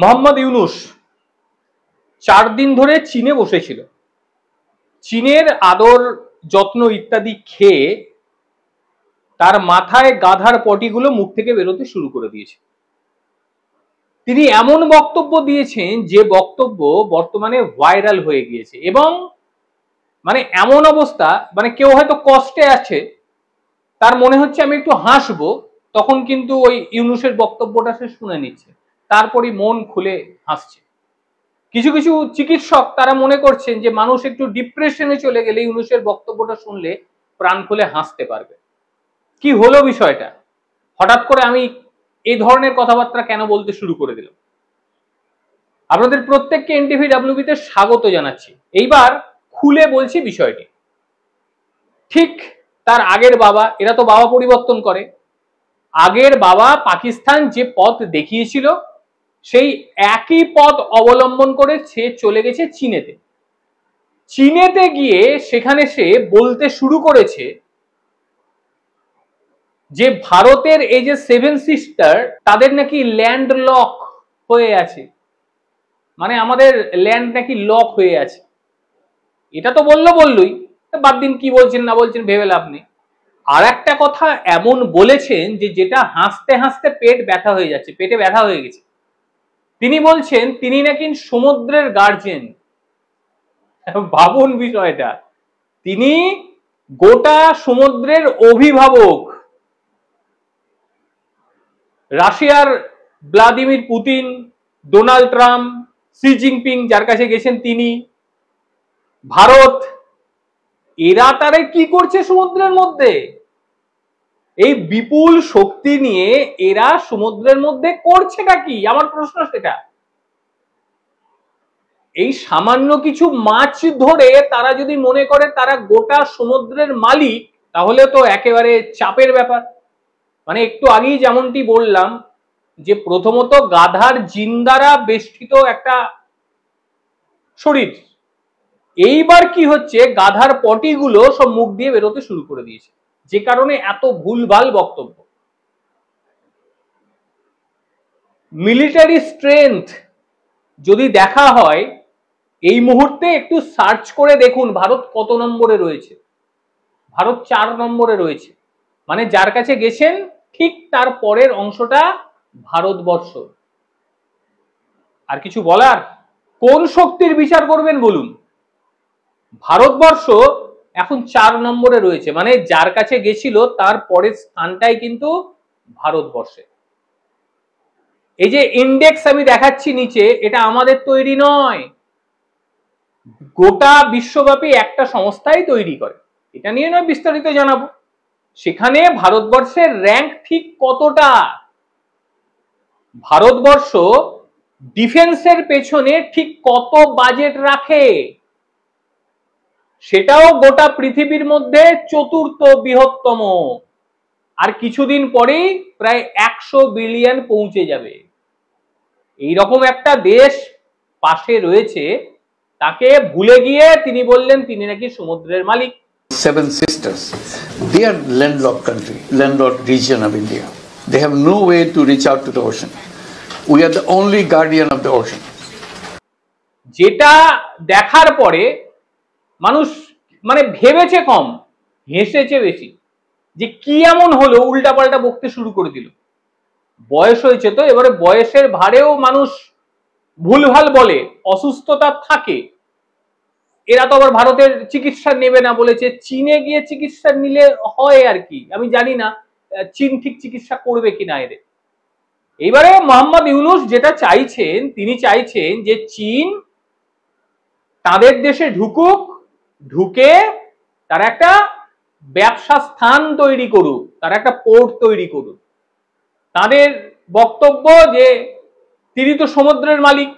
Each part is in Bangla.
মোহাম্মদ ইউনূস 4 দিন ধরে চীনে বসেছিল। চীনের আদর যত্ন ইত্যাদি খেয়ে তার মাথায় গাধার পটিগুলো মুখ থেকে বেরোতে শুরু করে দিয়েছে। তিনি এমন বক্তব্য দিয়েছেন যে বক্তব্য বর্তমানে ভাইরাল হয়ে গিয়েছে, এবং মানে এমন অবস্থা, মানে কেউ হয়তো কষ্টে আছে, তার মনে হচ্ছে আমি একটু হাসবো, তখন কিন্তু ওই ইউনূসের বক্তব্যটা সে শুনে নিচ্ছে, তারপরই মন খুলে হাসছে। কিছু কিছু চিকিৎসক তারা মনে করছেন যে মানুষ একটু ডিপ্রেশনে চলে গেলে ইউনূসের বক্তব্যটা শুনলে প্রাণ খুলে হাসতে পারবে। কি হলো বিষয়টা? হঠাৎ করে আমি এই ধরনের কথাবার্তা কেন বলতে শুরু করে দিলাম? আপনাদের প্রত্যেককে এনটিভি ডাব্লিউবিতে স্বাগত জানাচ্ছি। এইবার খুলে বলছি বিষয়টি। ঠিক তার আগের বাবা, এরা তো বাবা পরিবর্তন করে, আগের বাবা পাকিস্তান যে পথ দেখিয়েছিল সেই একই পথ অবলম্বন করে সে চলে গেছে চীনেতে। চীনেতে গিয়ে সেখানে সে বলতে শুরু করেছে যে ভারতের এই যে 7 সিস্টার তাদের নাকি ল্যান্ড লক হয়ে আছে, মানে আমাদের ল্যান্ড নাকি লক হয়ে আছে। এটা তো বললই, বাদ দিন কি বলছেন না বলছেন ভেবে লাভ নেই। আর একটা কথা এমন বলেছেন যে যেটা হাসতে হাসতে পেট ব্যথা হয়ে যাচ্ছে, পেটে ব্যথা হয়ে গেছে। তিনি বলছেন তিনি নাকি সমুদ্রের গার্জেন। ভাবুন বিষয়টা, তিনি গোটা সমুদ্রের অভিভাবক। রাশিয়ার Vladimir Putin, Donald Trump, Xi Jinping যার কাছে গেছেন তিনি, ভারত, এরা তারা কি করছে সমুদ্রের মধ্যে? এই বিপুল শক্তি নিয়ে এরা সমুদ্রের মধ্যে করছেটা কি? আমার প্রশ্ন সেটা। এই সামান্য কিছু মাছ ধরে তারা যদি মনে করে তারা গোটা সমুদ্রের মালিক, তাহলে তো একেবারে চাপের ব্যাপার। মানে একটু আগেই যেমনটি বললাম যে প্রথমত গাধার জিন দ্বারা বেষ্টিত একটা শরীর, এইবার কি হচ্ছে গাধার পটিগুলো সব মুখ দিয়ে বেরোতে শুরু করে দিয়েছে, যে কারণে এত ভুলভাল বক্তব্য। মিলিটারি স্ট্রেংথ যদি দেখা হয় এই মুহূর্তে একটু সার্চ করে দেখুন ভারত কত নম্বরে রয়েছে। ভারত 4 নম্বরে রয়েছে, মানে যার কাছে গেছেন ঠিক তার পরের অংশটা ভারতবর্ষ। আর কিছু বলার? কোন শক্তির বিচার করবেন বলুন? ভারতবর্ষ এখন 4 নম্বরে রয়েছে, মানে যার কাছে গেছিল তার পরের স্থানটাই কিন্তু ভারতবর্ষে। এই যে ইন্ডেক্স আমি দেখাচ্ছি নিচে, এটা আমাদের তৈরি নয়, গোটা বিশ্বব্যাপী একটা সংস্থাই তৈরি করে। এটা নিয়ে নয় বিস্তারিত জানাবো, সেখানে ভারতবর্ষের র্যাঙ্ক ঠিক কতটা। ভারতবর্ষ ডিফেন্সের পেছনে ঠিক কত বাজেট রাখে, সেটাও গোটা পৃথিবীর মধ্যে 4র্থ বৃহত্তম। আর কিছুদিন পরেই প্রায় 100 বিলিয়ন পৌঁছে যাবে। এইরকম একটা দেশ পাশে রয়েছে, তাকে ভুলে গিয়ে তিনি বললেন তিনি নাকি সমুদ্রের মালিক। 7 sisters, they are landlocked country, landlocked region of India. They have no way to reach out to the ocean. We are the only guardian of the ocean. যেটা দেখার পরে মানুষ মানে ভেবেছে কম, হেসেছে বেশি, যে কি এমন হলো উল্টাপাল্টা বকতে শুরু করে দিল। বয়স হয়েছে তো, এবারে বয়সের ভারেও মানুষ ভুলভাল বলে, অসুস্থতা থাকে। এরা তো আবার ভারতের চিকিৎসা নেবে না বলেছে, চীনে গিয়ে চিকিৎসা নিলে হয় আর কি, আমি জানি না চীন ঠিক চিকিৎসা করবে কিনা এদের। এবারে মোহাম্মদ ইউনূস যেটা চাইছেন, তিনি চাইছেন যে চীন তাদের দেশে ঢুকুক, ঢুকে তারা একটা ব্যবসা স্থান তৈরি করুক, তারা একটা পোর্ট তৈরি করুক। তাদের বক্তব্য যে তিনি তো সমুদ্রের মালিক,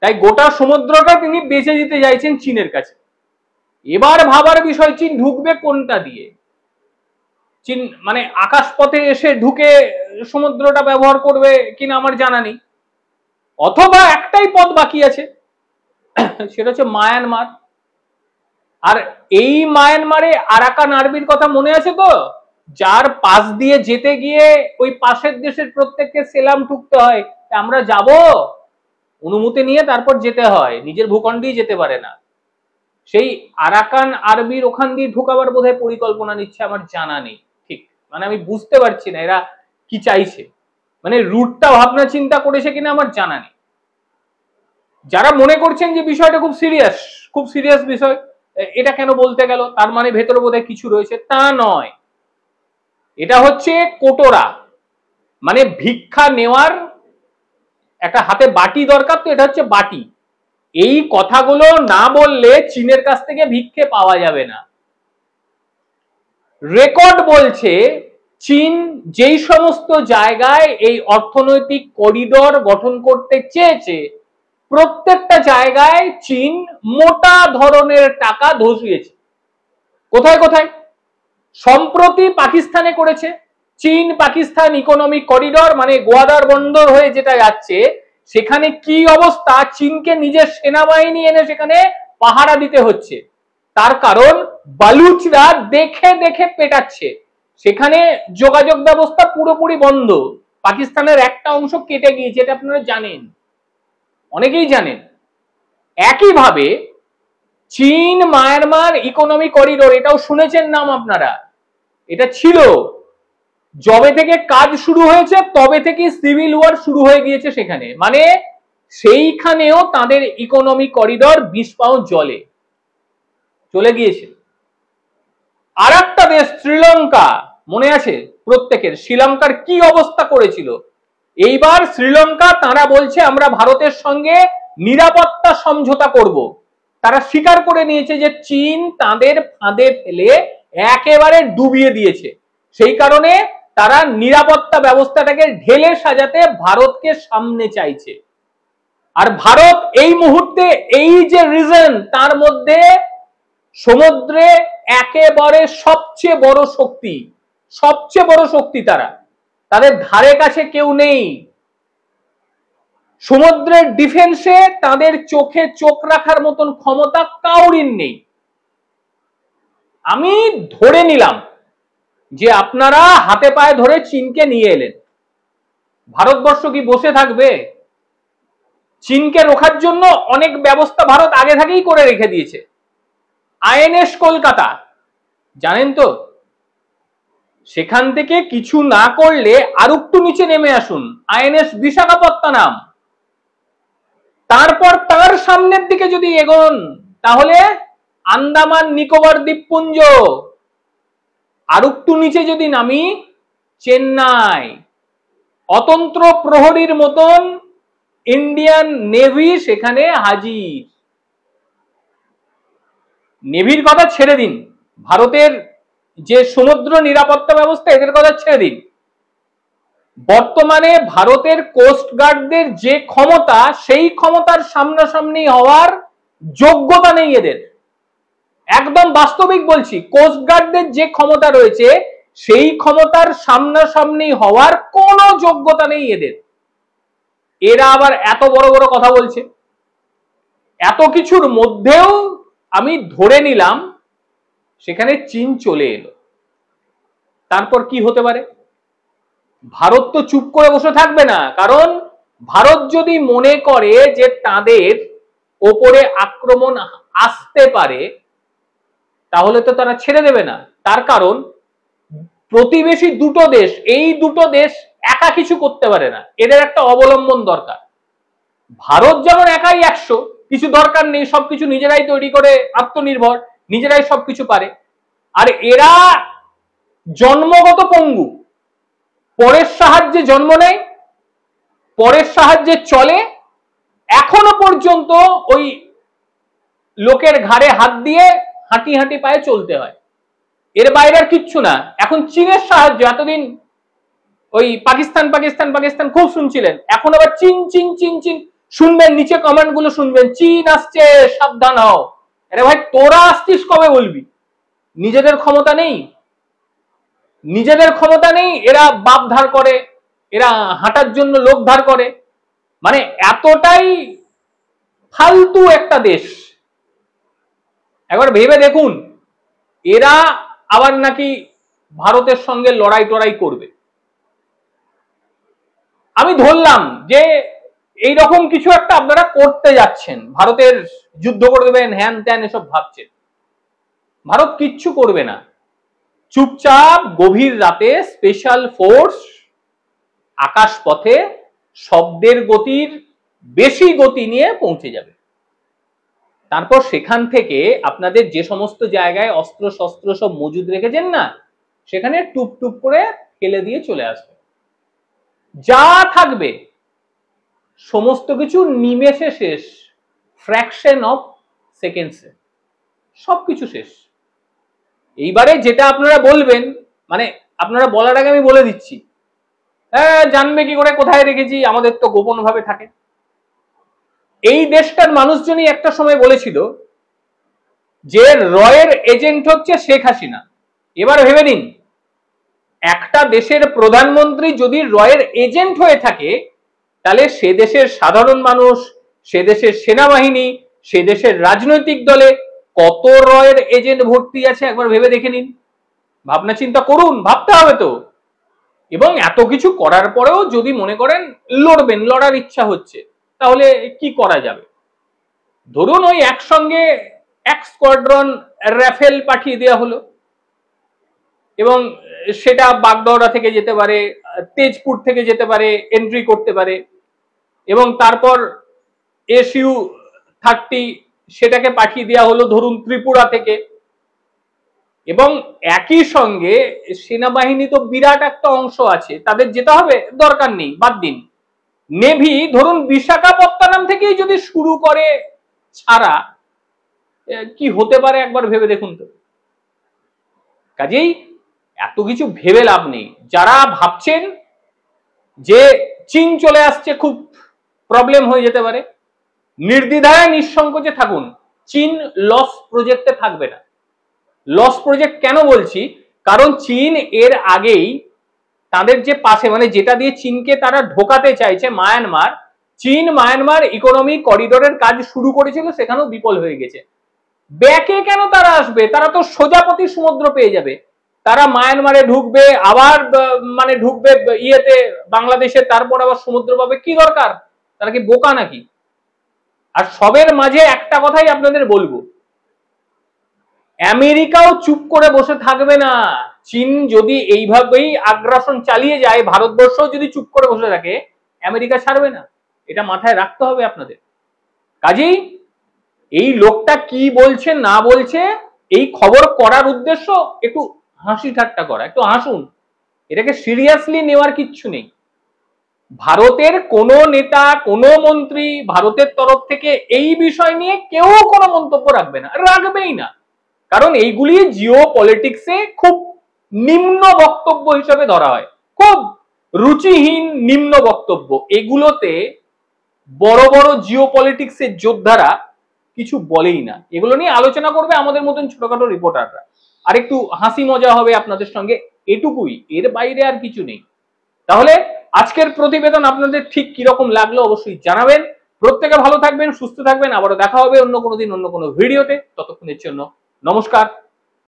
তাই গোটা সমুদ্রটা তিনি বেচে দিতে চাইছেন চীনের কাছে। এবার ভাবার বিষয়, চীন ঢুকবে কোনটা দিয়ে? চীন মানে আকাশপথে এসে ঢুকে সমুদ্রটা ব্যবহার করবে কিনা আমার জানা নেই, অথবা একটাই পথ বাকি আছে, সেটা হচ্ছে মায়ানমার। আর এই মায়ানমারে আরাকান আর্মির কথা মনে আছে তো, যার পাশ দিয়ে যেতে গিয়ে ওই পাশের দেশের প্রত্যেককে সেলাম ঠুকতে হয়, আমরা যাব? অনুমতি নিয়ে তারপর যেতে হয়, নিজের ভূখণ্ডেই যেতে পারে না। সেই আরাকান আর্মির ওখান দিয়ে ঢোকাবার বোধহয় পরিকল্পনা নিচ্ছে, আমার জানা নেই ঠিক, মানে আমি বুঝতে পারছি না এরা কি চাইছে, মানে রুটটা ভাবনা চিন্তা করেছে কিনা আমার জানা নেই। যারা মনে করছেন যে বিষয়টা খুব সিরিয়াস বিষয়, এটা কেন বলতে গেল, তার মানে ভেতরে বোধহয় কিছু রয়েছে, তা নয়। এটা হচ্ছে কোটরা, মানে ভিক্ষা নেওয়ার একটা হাতে বাটি দরকার, তো এটা হচ্ছে বাটি। এই কথাগুলো না বললে চীনের কাছ থেকে ভিক্ষে পাওয়া যাবে না। রেকর্ড বলছে চীন যেই সমস্ত জায়গায় এই অর্থনৈতিক করিডোর গঠন করতে চেয়েছে, প্রত্যেকটা জায়গায় চীন মোটা ধরনের টাকা ধসিয়েছে। কোথায় কোথায়? সম্প্রতি পাকিস্তানে করেছে। চীন পাকিস্তান ইকোনমিক করিডোর, মানে গোয়াদার বন্দর হয়ে যেটা যাচ্ছে, সেখানে কি অবস্থা, চীনকে নিজের সেনাবাহিনী এনে সেখানে পাহারা দিতে হচ্ছে। তার কারণ বালুচরা দেখে দেখে পেটাচ্ছে, সেখানে যোগাযোগ ব্যবস্থা পুরোপুরি বন্ধ, পাকিস্তানের একটা অংশ কেটে গিয়েছে, এটা আপনারা জানেন, অনেকেই জানেন। একইভাবে চীন মায়ানমার ইকোনমিক করিডোর, এটাও শুনেছেন নাম আপনারা, এটা ছিল যবে থেকে কাজ শুরু হয়েছে তবে থেকে সিভিল ওয়ার শুরু হয়ে গিয়েছে সেখানে, মানে সেইখানেও তাদের ইকোনমিক করিডোর 20 পাউন্ড জলে চলে গিয়েছে। আর একটা দেশ শ্রীলঙ্কা, মনে আছে প্রত্যেকের, শ্রীলঙ্কার কি অবস্থা করেছিল। এইবার শ্রীলঙ্কা তারা বলছে আমরা ভারতের সঙ্গে নিরাপত্তা সমঝোতা করব। তারা স্বীকার করে নিয়েছে যে চীন তাদের ফাঁদে ফেলে একেবারে ডুবিয়ে দিয়েছে, সেই কারণে তারা নিরাপত্তা ব্যবস্থাটাকে ঢেলে সাজাতে ভারতকে সামনে চাইছে। আর ভারত এই মুহূর্তে এই যে রিজন, তার মধ্যে সমুদ্রে একেবারে সবচেয়ে বড় শক্তি তারা, তাদের ধারে কাছে কেউ নেই। সমুদ্রের ডিফেন্সে তাদের চোখে চোখ রাখার মতন ক্ষমতা কাউরির নেই। আমি ধরে নিলাম যে আপনারা হাতে পায়ে ধরে চীনকে নিয়ে এলেন, ভারতবর্ষ কি বসে থাকবে? চীনকে রোখার জন্য অনেক ব্যবস্থা ভারত আগে থেকেই করে রেখে দিয়েছে। আইএনএস কলকাতা জানেন তো, সেখান থেকে কিছু না করলে আর একটু নিচে নেমে আসুন, আইএনএস বিশাখাপত্তনম, তারপর তার সামনের দিকে যদি এগোন তাহলে আন্দামান নিকোবর দ্বীপপুঞ্জ, আর একটু নিচে যদি নামি চেন্নাই, অতন্ত্র প্রহরীর মতন ইন্ডিয়ান নেভি সেখানে হাজির। নেভির কথা ছেড়ে দিন, ভারতের যে সমুদ্র নিরাপত্তা ব্যবস্থা এদের কথা ছেড়ে দিন, বর্তমানে ভারতের কোস্ট গার্ডদের যে ক্ষমতা, সেই ক্ষমতার সামনাসামনি হওয়ার যোগ্যতা নেই এদের। একদম বাস্তবিক বলছি, কোস্ট গার্ডদের যে ক্ষমতা রয়েছে সেই ক্ষমতার সামনাসামনি হওয়ার কোনো যোগ্যতা নেই এদের। এরা আবার এত বড় বড় কথা বলছে। এত কিছুর মধ্যেও আমি ধরে নিলাম সেখানে চীন চলে এলো, তারপর কি হতে পারে? ভারত তো চুপ করে বসে থাকবে না, কারণ ভারত যদি মনে করে যে তাদের ওপরে আক্রমণ আসতে পারে তাহলে তো তারা ছেড়ে দেবে না। তার কারণ প্রতিবেশী দুটো দেশ, এই দুটো দেশ একা কিছু করতে পারে না, এদের একটা অবলম্বন দরকার। ভারত যেমন একাই 100, কিছু দরকার নেই, সবকিছু নিজেরাই তৈরি করে আত্মনির্ভর, নিজেরাই সবকিছু পারে। আর এরা জন্মগত পঙ্গু, পরের সাহায্যে জন্ম নেয়, পরের সাহায্যে চলে, এখনো পর্যন্ত ওই লোকের ঘাড়ে হাত দিয়ে হাঁটি হাঁটি পায়ে চলতে হয়, এর বাইরে আর কিচ্ছু না। এখন চীনের সাহায্য, এতদিন ওই পাকিস্তান পাকিস্তান পাকিস্তান খুব শুনছিলেন, এখন আবার চীন চীন চীন চীন শুনবেন, নিচে কমেন্ট গুলো শুনবেন, চীন আসছে সাবধান হও। আরে ভাই তোরা আসছিস কবে বলবি? নিজেদের ক্ষমতা নেই, নিজেদের ক্ষমতা নেই, এরা বাপ ধার করে, এরা হাঁটার জন্য লোক ধার করে, মানে এতটাই ফালতু একটা দেশ। একবার ভেবে দেখুন, এরা আবার নাকি ভারতের সঙ্গে লড়াই টড়াই করবে। আমি ধরলাম যে এইরকম কিছু একটা আপনারা করতে যাচ্ছেন, ভারতের যুদ্ধ করে দেবেন, হ্যান ত্যান এসব ভাবছেন। ভারত কিচ্ছু করবে না, চুপচাপ গভীর রাতে স্পেশাল ফোর্স আকাশ পথে শব্দের গতির বেশি গতি নিয়ে পৌঁছে যাবে। তারপর সেখান থেকে আপনাদের যে সমস্ত জায়গায় অস্ত্র শস্ত্র সব মজুদ রেখেছেন না, সেখানে টুপ টুপ করে ফেলে দিয়ে চলে আসবে। যা থাকবে সমস্ত কিছু নিমেষে শেষ, ফ্র্যাকশন অফ সেকেন্ডসে সবকিছু শেষ। এইবারে যেটা আপনারা বলবেন, মানে আপনারা বলার আগে আমি বলে দিচ্ছি, হ্যাঁ জানবে কি করে কোথায় রেখেছি, আমাদের তো গোপন ভাবে থাকে। এই দেশটার মানুষজনই একটা সময় বলেছিল যে রয়ের এজেন্ট হচ্ছে শেখ হাসিনা। এবার ভেবে নিন, একটা দেশের প্রধানমন্ত্রী যদি রয়ের এজেন্ট হয়ে থাকে, তাহলে সে দেশের সাধারণ মানুষ, সে দেশের সেনাবাহিনী, সে দেশের রাজনৈতিক দলে কত রয়ের এজেন্ট ভর্তি আছে একবার ভেবে দেখে নিন। ভাবনা চিন্তা করুন, ভাবতে হবে তো। এবং এত কিছু করার পরেও যদি মনে করেন লড়বেন, লড়ার ইচ্ছা হচ্ছে, তাহলে কি করা যাবে? ধরুন ওই একসঙ্গে এক স্কোয়াড্রন রাফেল পাঠিয়ে দেওয়া হলো, এবং সেটা বাগডোগরা থেকে যেতে পারে, তেজপুর থেকে যেতে পারে, এন্ট্রি করতে পারে, এবং তারপর SU-30 সেটাকে পাঠিয়ে দেওয়া হলো ধরুন ত্রিপুরা থেকে। এবং একই সঙ্গে সেনাবাহিনী তো বিরাট একটা অংশ আছে, তাদের যেতে হবে, দরকার নেই, বাদ দিন। নেভি ধরুন বিশাখাপত্তনম থেকেই যদি শুরু করে ছাড়া, কি হতে পারে একবার ভেবে দেখুন তো। কাজেই এত কিছু ভেবে লাভ নেই। যারা ভাবছেন যে চীন চলে আসছে, খুব প্রবলেম হয়ে যেতে পারে, নির্দ্বিধায় নিঃসংকোচে থাকুন। চীন লস প্রজেক্টে থাকবে না। লস প্রজেক্ট কেন বলছি? কারণ চীন এর আগেই তাদের যে পাশে, মানে যেটা দিয়ে চীনকে তারা ঢোকাতে চাইছে, মায়ানমার, চীন মায়ানমার ইকোনমিক করিডোরের কাজ শুরু করেছিল, সেখানেও বিফল হয়ে গেছে। ব্যাকে কেন তারা আসবে? তারা তো সোজাপতি সমুদ্র পেয়ে যাবে। তারা মায়ানমারে ঢুকবে, আবার মানে ঢুকবে ইয়েতে বাংলাদেশে, তারপর আবার সমুদ্র পাবে, কি দরকার? তারা কি বোকা নাকি? আর সবের মাঝে একটা কথাই আপনাদের বলবো, আমেরিকাও চুপ করে বসে থাকবে না। চীন যদি এইভাবেই আগ্রাসন চালিয়ে যায়, ভারতবর্ষ যদি চুপ করে বসে থাকে, আমেরিকা ছাড়বে না। এটা মাথায় রাখতে হবে আপনাদের। কাজেই এই লোকটা কি বলছে না বলছে, এই খবর করার উদ্দেশ্য একটু হাসি ঠাট্টা করা, একটু হাসুন। এটাকে সিরিয়াসলি নেওয়ার কিচ্ছু নেই। ভারতের কোনো নেতা, কোনো মন্ত্রী ভারতের তরফ থেকে এই বিষয় নিয়ে কেউ কোনো মন্তব্য রাখবে না, রাখবেই না। কারণ এইগুলি জিও পলিটিক্সে খুব নিম্ন বক্তব্য হিসেবে ধরা হয়, খুব রুচিহীন নিম্ন বক্তব্য। এগুলোতে বড় বড় জিও পলিটিক্সের যোদ্ধারা কিছু বলেই না। এগুলো নিয়ে আলোচনা করবে আমাদের মতন ছোটখাটো রিপোর্টাররা, আর একটু হাসি মজা হবে আপনাদের সঙ্গে, এটুকুই, এর বাইরে আর কিছু নেই। তাহলে আজকের প্রতিবেদন আপনাদের ঠিক কিরকম লাগলো অবশ্যই জানাবেন। প্রত্যেকে ভালো থাকবেন, সুস্থ থাকবেন। আবারও দেখা হবে অন্য কোনো দিন অন্য কোনো ভিডিওতে। ততক্ষণের জন্য নমস্কার।